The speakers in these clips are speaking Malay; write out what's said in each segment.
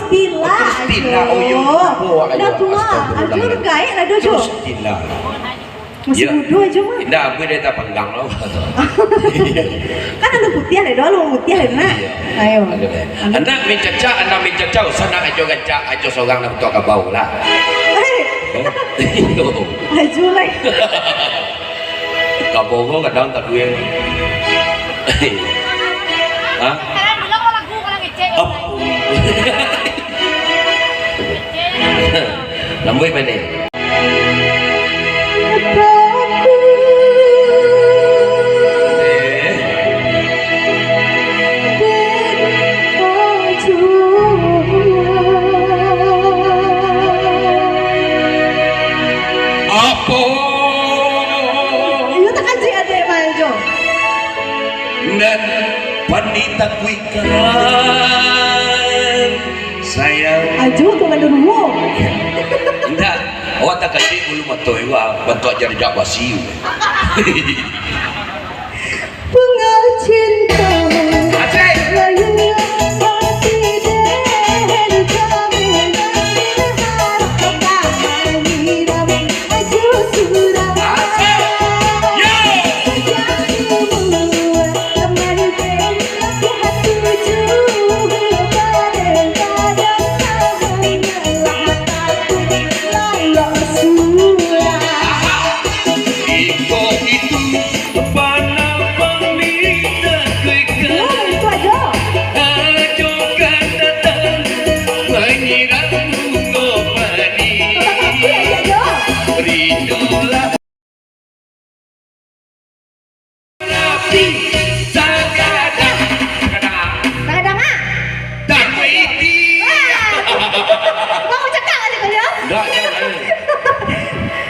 Tila. Terus Tila, oh yo. Dah tua, ajur gaik dah dojo. Terus Tila. Masih muda aja mah. Tidak, aku dah tak panggang lah. Kan ada putih ada doang, putih ada nak. Ayo. Anda mencaca, sana aja gacak, aja seorang nak tua kabau lah. Ajo lagi. Kabau kau kadang tak duit. Hah? Sekarang bilang orang lagu orang ngecek. Lamboi mana? Dan wanita kuikan sayang Aju tu kan dulu. enggak awak tak kasih bulu matoi wa bantu ajar jak wasiu Bunga cinta Aceh layu hati dan kami harap kembali aju sudah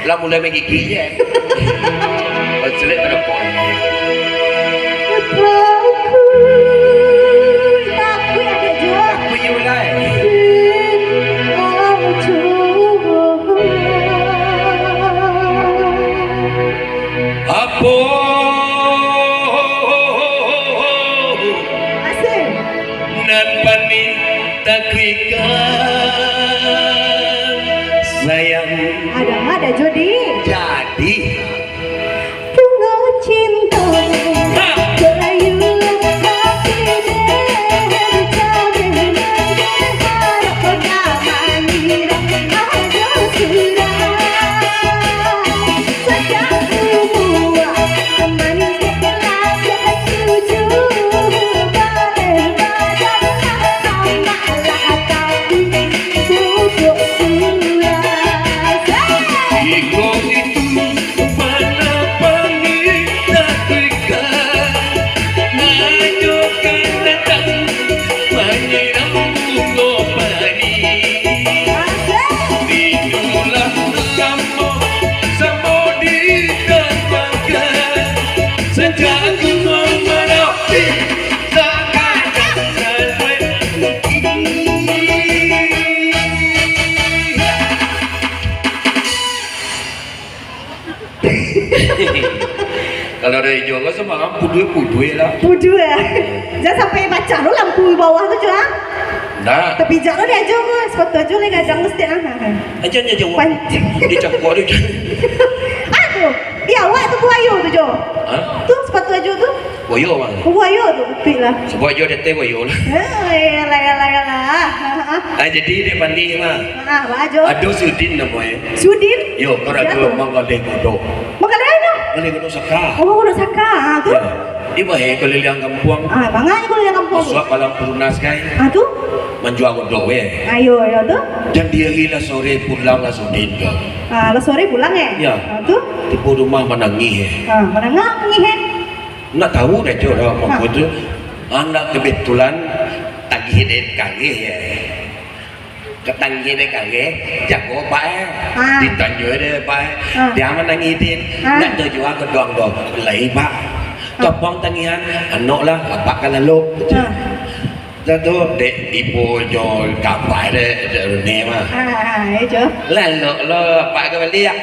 lah mulai menggigit je selit tak ada poin takut ada jual aku you lah apa asing nan pani takwikan sayang ada jodi jadi bunga cinta layu hati dan kami harap kembali aju sudah sejak semua teman kita setuju bareng badan sama tapi duduk sudah iko itu mana panggil takwikan ngajukan datang menyiram bunga pani tidulah sama di dermaga sejak ku memenuhi sekadar kalau dari Jawa semua kan pudui lah. Pudu ya. Jangan sampai baca lo lampu bawah tu je ah. Nah, Tapi jangan dia aja ke sepatu aja lagi kadang mesti ah. aja Jawa. Pancing. Dia campur dia. Aduh, dia awak tu buaya tu jo. Hah? Tu sepatu aja tu. Boyo bang. Buaya tu betul lah. Sebab dia teh boyo lah. Lah. Jadi dia pandai mah. Ah, baju. Aduh Sudin namanya. Sudin. Yo, kalau aku manggalih kodok. Makan apa? Galih kodok saka. Oh, udah saka tu. Ya. Di bahaya keliling kampung. Ah, banganya kalau yang kampung. Suap malam perunas kai. Ah tu. Menjual kodok we. Ayo tu. Dan dia hilang sore pulang lah Sudin ke. Ah, lo sore pulang Ya. Ah tu. Tipu rumah menangis. Ah, mana ngangi he? Nak tahu dah jo dah mak itu anak kebetulan tagih dek kagih ya. Ketanggi dek kagih jago bae. Ditanya dia bae. Dia menangitin nak tujuan ke doang dong. Lai ba. Topong tangian anak lah abak kan lalu. Satu dek ibu jo kapai dek nema. Itu. Lo apa ke dia?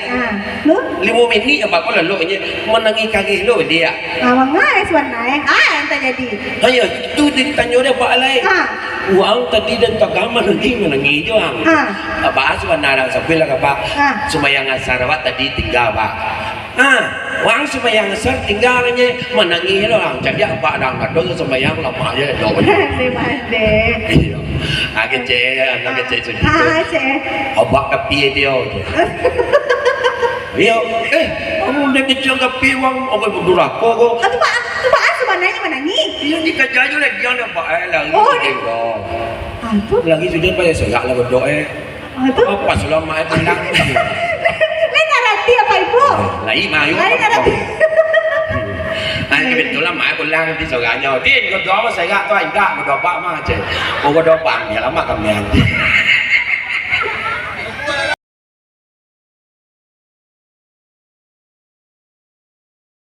Lu? 5 minit apa kau lalu nya menangi kaki lo dia. Mangai sebenarnya. Ente jadi. Ayo tu ditanya dia apa lain. Uang tadi dan tagama nanti menangi joang. Apa sebenarnya sampai lah apa? Sumayang Sarawak tadi 3 pak. Uang sumayang asar tinggalnya menangi lo orang jadi apa dang kado sumayang lama aja do. Mande. Iya. Anak kecil itu. Abak kapi dia tu. Iya, kamu udah kecil kapi uang, aku berdurako kok. Itu pak sebenarnya menangis. Iya dikaji aja lagi dia ada pak lagi. Itu? Lagi sudah pada segak lah berdoa. Itu? Apa selama itu bilang? Lain arati apa ibu? Lain mayu. Lain arati. Kebetulan mak aku lang di segaknya. Dia kau doa segak tu enggak berdoa pak mah je. Kau berdoa pak dia lama kami nanti.